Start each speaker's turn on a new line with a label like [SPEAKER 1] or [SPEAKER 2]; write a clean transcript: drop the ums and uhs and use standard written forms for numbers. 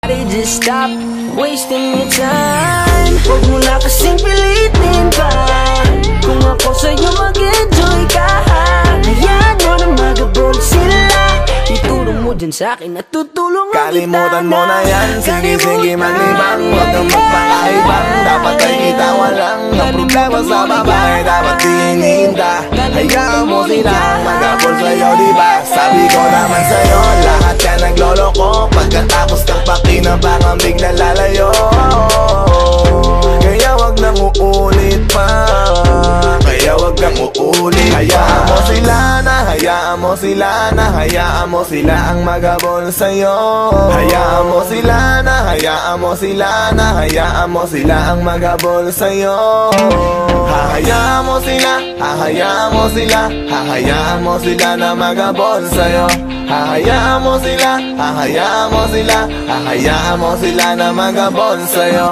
[SPEAKER 1] Just stop wasting your time. Huwag mo na kasing pilitin pa. Kung ako sa'yo mag-enjoy ka, hayaan mo na magabol sila. Ituro mo dyan sa'kin at tutulungan kita.
[SPEAKER 2] Kalimutan mo na yan, sige maglibang. Huwag kang magpakaibang, dapat ay kita walang ang problema sa babae, dapat tinihinda. Hayaan mo sila magabol sa'yo, diba? Sabi ko naman sa'yo, lahat ka nagloloko. Pagkatapos kang pakinabangan, bigla lalayo. Kaya wag nang uulit pa, kaya wag kang uulit. Hayaan mo sila na, hayaan mo sila na, hayaan mo sila ang magabol sa'yo. Hayaan mo sila na, hayaan mo sila na, hayaan mo sila ang magabol sa'yo. Hahayaan mo sila, hahayaan mo sila, hahayaan mo sila na magabol sa'yo. Hahayaan mo sila, hahayaan mo sila, hahayaan mo sila na magabol sa'yo.